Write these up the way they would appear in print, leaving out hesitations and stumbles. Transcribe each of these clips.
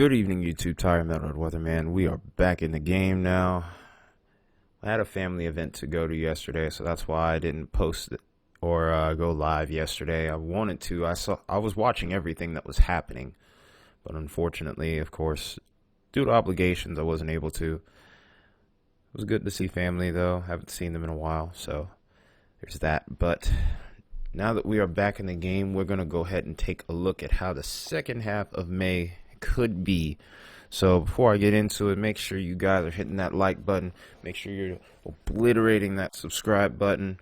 Good evening, YouTube. Tire Metalhead Weatherman. We are back in the game now. I had a family event to go to yesterday, so that's why I didn't post it or go live yesterday. I wanted to. I was watching everything that was happening, but unfortunately, of course, due to obligations, I wasn't able to. It was good to see family, though. Haven't seen them in a while, so there's that. But now that we are back in the game, we're going to go ahead and take a look at how the second half of May could be. So before I get into it, make sure you guys are hitting that like button, make sure you're obliterating that subscribe button,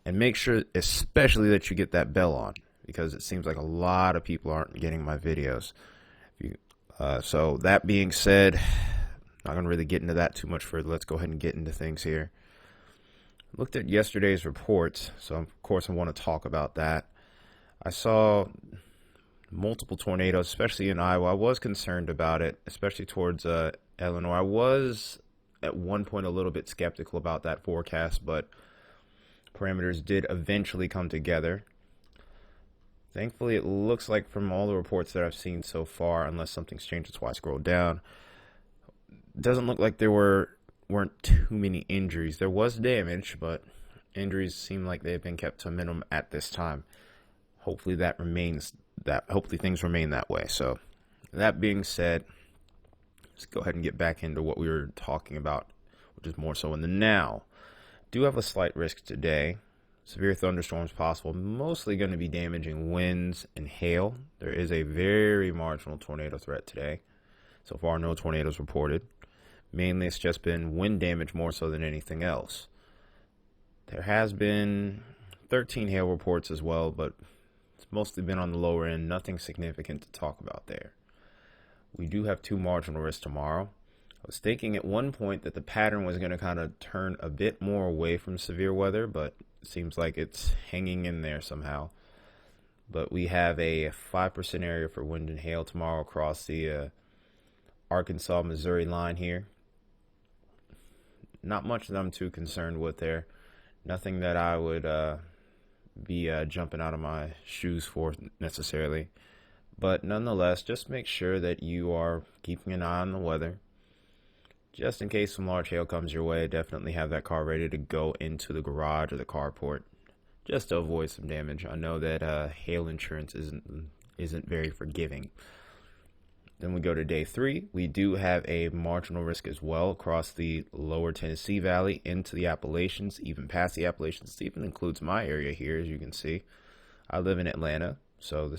and make sure especially that you get that bell on, because it seems like a lot of people aren't getting my videos. So that being said, not going to really get into that too much further. Let's go ahead and get into things here. Looked at yesterday's reports, so of course I want to talk about that. I saw multiple tornadoes, especially in Iowa. I was concerned about it, especially towards Illinois. I was at one point a little bit skeptical about that forecast, but parameters did eventually come together. Thankfully, it looks like from all the reports that I've seen so far, unless something's changed, that's why I scrolled down, it doesn't look like there weren't too many injuries. There was damage, but injuries seem like they've been kept to a minimum at this time. Hopefully hopefully things remain that way. So that being said, let's go ahead and get back into what we were talking about, which is more so in the now. Do have a slight risk today. Severe thunderstorms possible, mostly going to be damaging winds and hail. There is a very marginal tornado threat today. So far, no tornadoes reported. Mainly, it's just been wind damage more so than anything else. There has been 13 hail reports as well, but it's mostly been on the lower end. Nothing significant to talk about there. We do have two marginal risks tomorrow. I was thinking at one point that the pattern was going to kind of turn a bit more away from severe weather, but it seems like it's hanging in there somehow. But we have a 5% area for wind and hail tomorrow across the Arkansas-Missouri line here. Not much that I'm too concerned with there. Nothing that I would be jumping out of my shoes for necessarily. But nonetheless, just make sure that you are keeping an eye on the weather. Just in case some large hail comes your way, definitely have that car ready to go into the garage or the carport, just to avoid some damage. I know that hail insurance isn't very forgiving. Then we go to day 3. We do have a marginal risk as well across the lower Tennessee Valley into the Appalachians, even past the Appalachians. This even includes my area here, as you can see. I live in Atlanta, so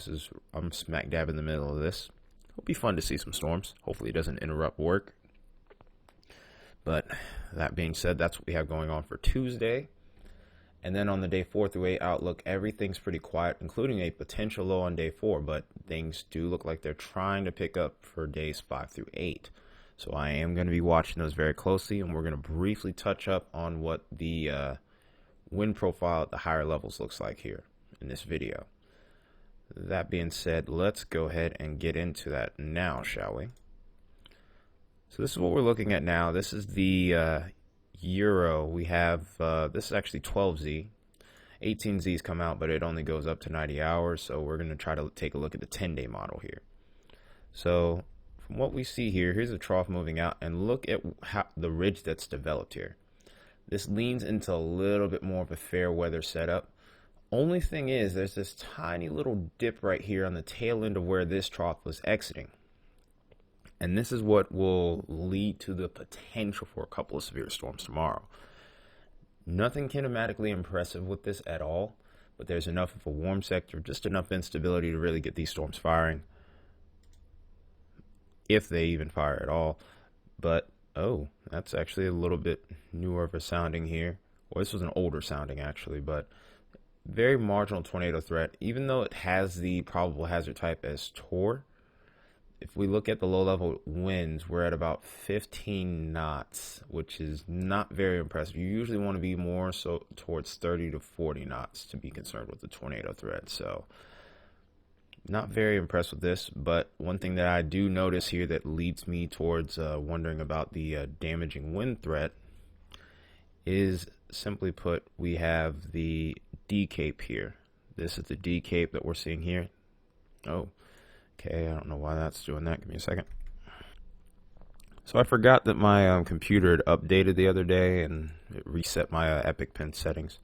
I'm smack dab in the middle of this. It'll be fun to see some storms. Hopefully it doesn't interrupt work. But that being said, that's what we have going on for Tuesday. And then on the day 4 through 8 outlook, everything's pretty quiet, including a potential low on day 4. But things do look like they're trying to pick up for days 5 through 8. So I am going to be watching those very closely, and we're going to briefly touch up on what the wind profile at the higher levels looks like here in this video. That being said, let's go ahead and get into that now, shall we? So this is what we're looking at now. This is the Euro. We have this is actually 12Z. 18Z's come out, but it only goes up to 90 hours. So we're going to try to take a look at the 10-day model here. So from what we see here, here's a trough moving out, and look at how the ridge that's developed here. This leans into a little bit more of a fair weather setup. Only thing is, there's this tiny little dip right here on the tail end of where this trough was exiting. And this is what will lead to the potential for a couple of severe storms tomorrow. Nothing kinematically impressive with this at all, but there's enough of a warm sector, just enough instability to really get these storms firing, if they even fire at all. But, oh, that's actually a little bit newer of a sounding here. Well, this was an older sounding actually, but very marginal tornado threat, even though it has the probable hazard type as Tor. If we look at the low-level winds, we're at about 15 knots, which is not very impressive. You usually want to be more so towards 30 to 40 knots to be concerned with the tornado threat. So not very impressed with this, but one thing that I do notice here that leads me towards wondering about the damaging wind threat is, simply put, we have the D cape here. This is the D cape that we're seeing here. Oh. Okay, I don't know why that's doing that. Give me a second. So I forgot that my computer had updated the other day and it reset my Epic Pen settings.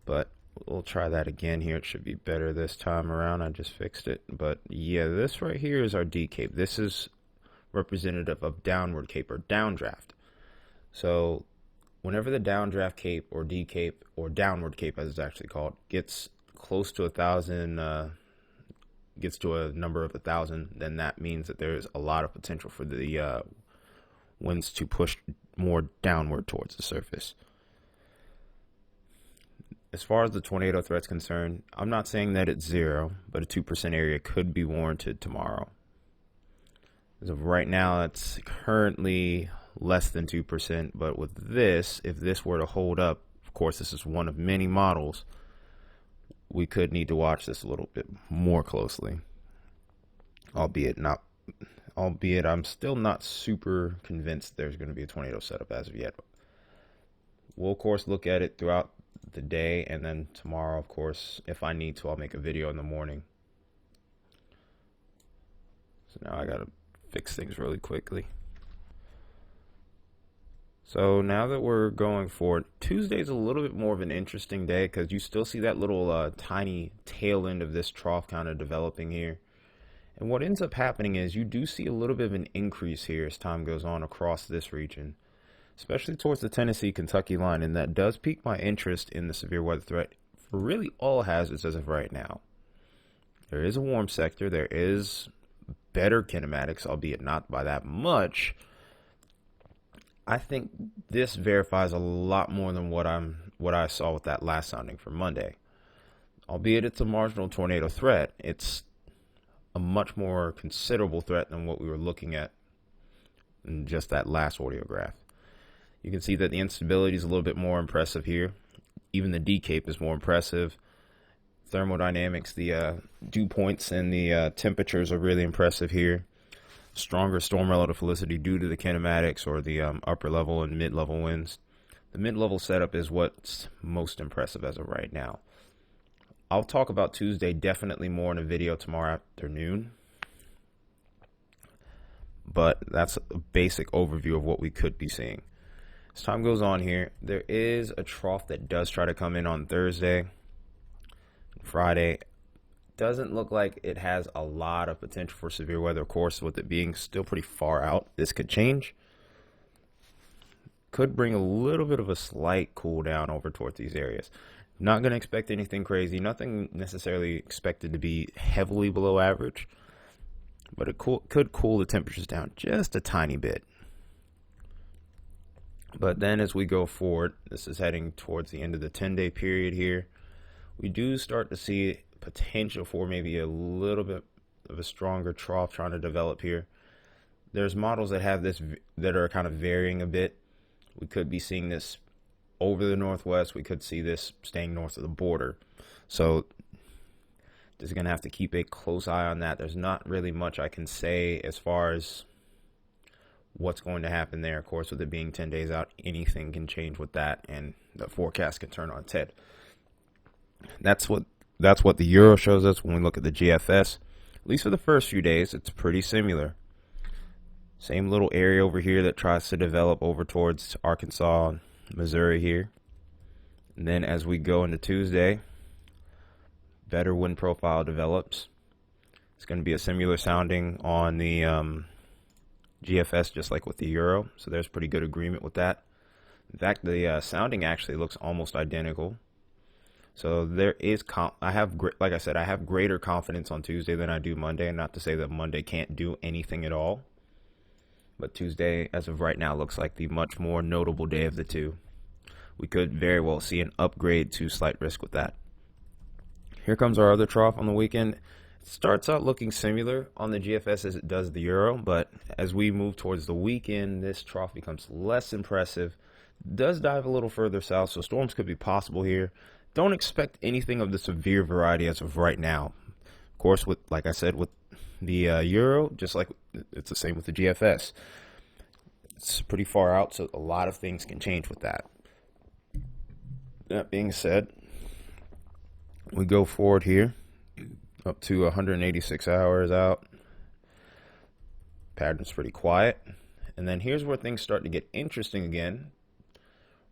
But we'll try that again here. It should be better this time around. I just fixed it. But yeah, this right here is our D cape. This is representative of downward cape or downdraft. So whenever the downdraft cape or D cape or downward cape as it's actually called gets close to 1,000, gets to a number of 1,000, then that means that there's a lot of potential for the winds to push more downward towards the surface. As far as the tornado threat's concerned, I'm not saying that it's zero, but a 2% area could be warranted tomorrow. As of right now, it's currently less than 2%, but with this, if this were to hold up, of course, this is one of many models, we could need to watch this a little bit more closely. Albeit I'm still not super convinced there's going to be a tornado setup as of yet. We'll, of course, look at it throughout the day, and then tomorrow, of course, if I need to, I'll make a video in the morning. So now I gotta fix things really quickly. So now that we're going forward, Tuesday's a little bit more of an interesting day because you still see that little tiny tail end of this trough kind of developing here. And what ends up happening is you do see a little bit of an increase here as time goes on across this region, especially towards the Tennessee-Kentucky line, and that does pique my interest in the severe weather threat for really all hazards as of right now. There is a warm sector, there is better kinematics, albeit not by that much. I think this verifies a lot more than what I saw with that last sounding for Monday. Albeit it's a marginal tornado threat, it's a much more considerable threat than what we were looking at in just that last audiograph. You can see that the instability is a little bit more impressive here. Even the D cape is more impressive. Thermodynamics, the dew points and the temperatures are really impressive here. Stronger storm relative felicity due to the kinematics or the upper level and mid-level winds. The mid-level setup is what's most impressive as of right now. I'll talk about Tuesday definitely more in a video tomorrow afternoon. But that's a basic overview of what we could be seeing. As time goes on here, there is a trough that does try to come in on Thursday. Friday. Doesn't look like it has a lot of potential for severe weather. Of course, with it being still pretty far out, this could change. Could bring a little bit of a slight cool down over towards these areas. Not going to expect anything crazy. Nothing necessarily expected to be heavily below average. But it could cool the temperatures down just a tiny bit. But then as we go forward, this is heading towards the end of the 10-day period here. We do start to see potential for maybe a little bit of a stronger trough trying to develop here. There's models that have this that are kind of varying a bit. We could be seeing this over the northwest. We could see this staying north of the border. So just going to have to keep a close eye on that. There's not really much I can say as far as what's going to happen there. Of course, with it being 10 days out, anything can change with that, and the forecast can turn on its head. That's what the Euro shows us when we look at the GFS. At least for the first few days, it's pretty similar. Same little area over here that tries to develop over towards Arkansas, Missouri here. And then as we go into Tuesday, better wind profile develops. It's going to be a similar sounding on the GFS, just like with the Euro. So there's pretty good agreement with that. In fact, the sounding actually looks almost identical. So there is, like I said, I have greater confidence on Tuesday than I do Monday. And not to say that Monday can't do anything at all. But Tuesday, as of right now, looks like the much more notable day of the two. We could very well see an upgrade to slight risk with that. Here comes our other trough on the weekend. It starts out looking similar on the GFS as it does the Euro, but as we move towards the weekend, this trough becomes less impressive. It does dive a little further south, so storms could be possible here. Don't expect anything of the severe variety as of right now. Of course, like I said, with the Euro, just like it's the same with the GFS. It's pretty far out, so a lot of things can change with that. That being said, we go forward here up to 186 hours out. Pattern's pretty quiet. And then here's where things start to get interesting again.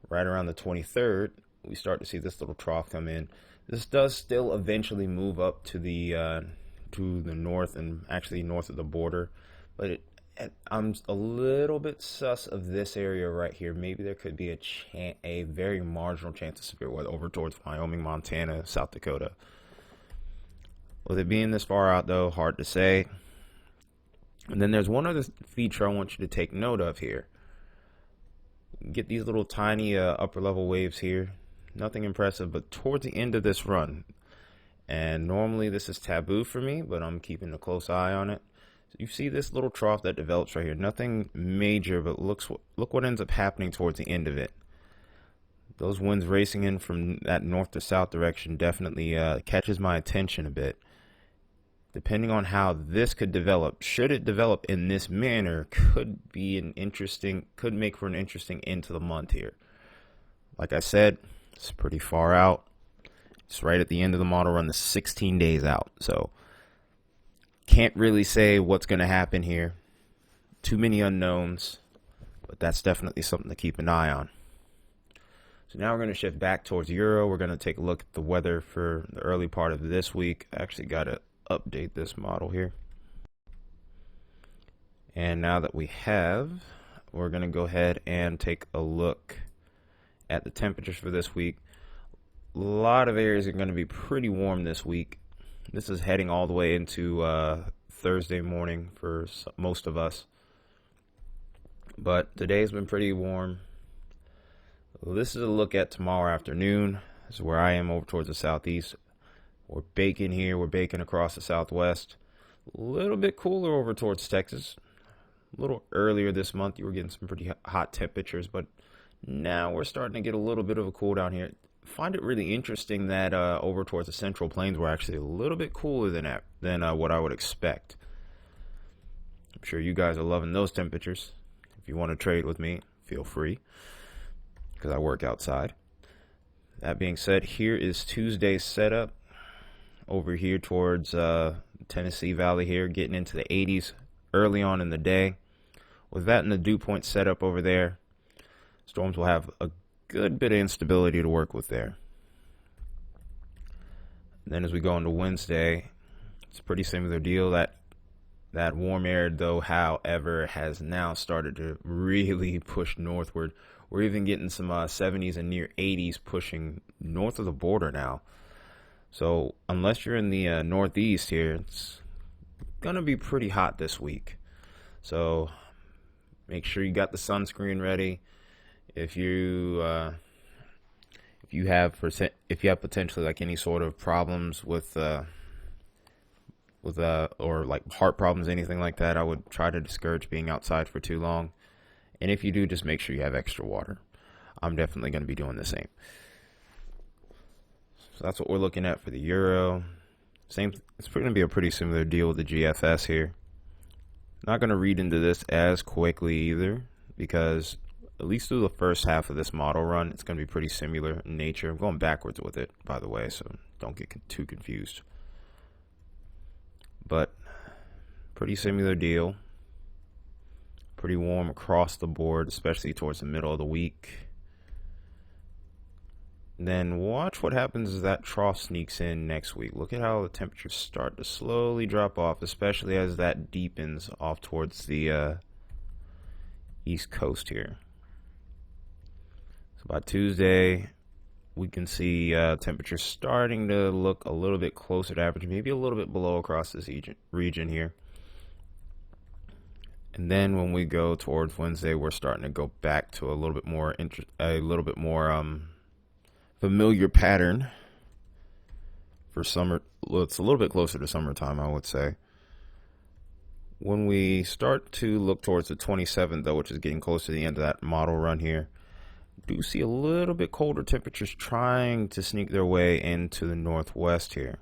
Right around the 23rd, we start to see this little trough come in. This does still eventually move up to the north, and actually north of the border, but I'm a little bit sus of this area right here. Maybe there could be a very marginal chance of severe weather over towards Wyoming, Montana, South Dakota. With it being this far out, though, hard to say. And then there's one other feature I want you to take note of here. Get these little tiny upper level waves here. Nothing impressive, but towards the end of this run, and normally this is taboo for me, but I'm keeping a close eye on it. So you see this little trough that develops right here. Nothing major, but look what ends up happening towards the end of it. Those winds racing in from that north to south direction definitely catches my attention a bit. Depending on how this could develop, should it develop in this manner, could make for an interesting end to the month here. Like I said, it's pretty far out. It's right at the end of the model run, the 16 days out. So can't really say what's going to happen here. Too many unknowns, but that's definitely something to keep an eye on. So now we're going to shift back towards Euro. We're going to take a look at the weather for the early part of this week. I actually got to update this model here. And now that we have, we're going to go ahead and take a look at the temperatures for this week. A lot of areas are going to be pretty warm this week. This is heading all the way into Thursday morning for most of us. But today's been pretty warm. This is a look at tomorrow afternoon. This is where I am over towards the southeast. We're baking here. We're baking across the southwest. A little bit cooler over towards Texas. A little earlier this month, you were getting some pretty hot temperatures, but now we're starting to get a little bit of a cool down here. Find it really interesting that over towards the Central Plains we're actually a little bit cooler than what I would expect. I'm sure you guys are loving those temperatures. If you want to trade with me, feel free, because I work outside. That being said, here is Tuesday's setup over here towards Tennessee Valley here, getting into the 80s early on in the day. With that and the dew point setup over there, storms will have a good bit of instability to work with there. And then as we go into Wednesday, it's a pretty similar deal. That warm air, though, however, has now started to really push northward. We're even getting some 70s and near 80s pushing north of the border now. So unless you're in the northeast here, it's going to be pretty hot this week. So make sure you got the sunscreen ready. If you have potentially like any sort of problems with or like heart problems, anything like that, I would try to discourage being outside for too long. And if you do, just make sure you have extra water. I'm definitely going to be doing the same. So that's what we're looking at for the Euro. It's going to be a pretty similar deal with the GFS here. Not going to read into this as quickly either, because at least through the first half of this model run, it's going to be pretty similar in nature. I'm going backwards with it, by the way, so don't get too confused. But pretty similar deal. Pretty warm across the board, especially towards the middle of the week. Then watch what happens as that trough sneaks in next week. Look at how the temperatures start to slowly drop off, especially as that deepens off towards the east coast here. So by Tuesday, we can see temperatures starting to look a little bit closer to average, maybe a little bit below across this region here. And then when we go towards Wednesday, we're starting to go back to a little bit more familiar pattern for summer. Well, it's a little bit closer to summertime, I would say. When we start to look towards the 27th, though, which is getting close to the end of that model run here, do see a little bit colder temperatures trying to sneak their way into the northwest here.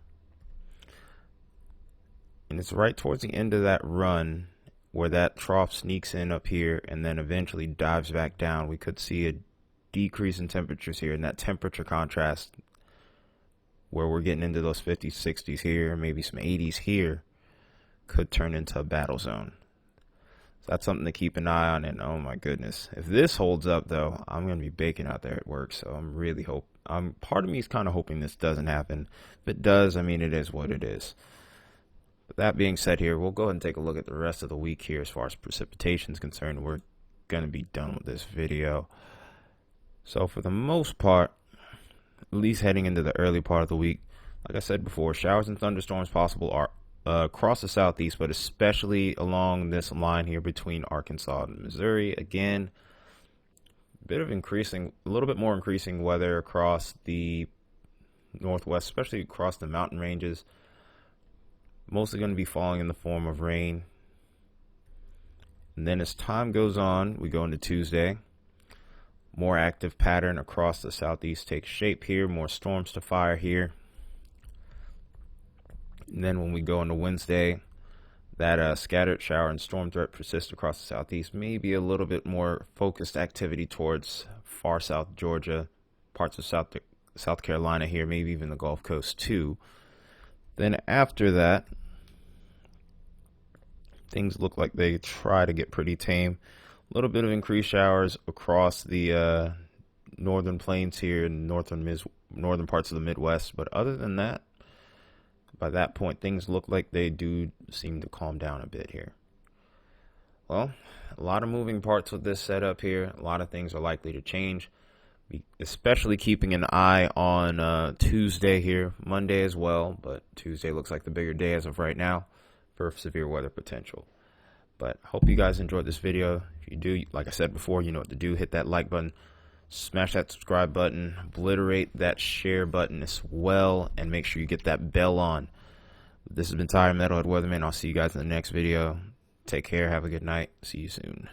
And it's right towards the end of that run where that trough sneaks in up here and then eventually dives back down. We could see a decrease in temperatures here, and that temperature contrast where we're getting into those 50s, 60s here, maybe some 80s here, could turn into a battle zone. That's something to keep an eye on. And oh my goodness, if this holds up though, I'm gonna be baking out there at work. So I'm really part of me is kind of hoping this doesn't happen. If it does, I mean, it is what it is. But that being said, here we'll go ahead and take a look at the rest of the week here as far as precipitation is concerned. We're gonna be done with this video. So for the most part, at least heading into the early part of the week, like I said before, showers and thunderstorms possible are across the southeast, but especially along this line here between Arkansas and Missouri. Again, a little bit more increasing weather across the northwest, especially across the mountain ranges. Mostly going to be falling in the form of rain. And then as time goes on, we go into Tuesday. More active pattern across the southeast takes shape here. More storms to fire here. And then when we go into Wednesday, that scattered shower and storm threat persists across the southeast. Maybe a little bit more focused activity towards far south Georgia, parts of South Carolina here, maybe even the Gulf Coast too. Then after that, things look like they try to get pretty tame. A little bit of increased showers across the northern plains here and northern parts of the Midwest. But other than that, by that point, things look like they do seem to calm down a bit here. Well, a lot of moving parts with this setup here. A lot of things are likely to change, especially keeping an eye on Tuesday here, Monday as well. But Tuesday looks like the bigger day as of right now for severe weather potential. But I hope you guys enjoyed this video. If you do, like I said before, you know what to do. Hit that like button. Smash that subscribe button, obliterate that share button as well, and make sure you get that bell on. This has been Metalhead Weatherman. I'll see you guys in the next video. Take care. Have a good night. See you soon.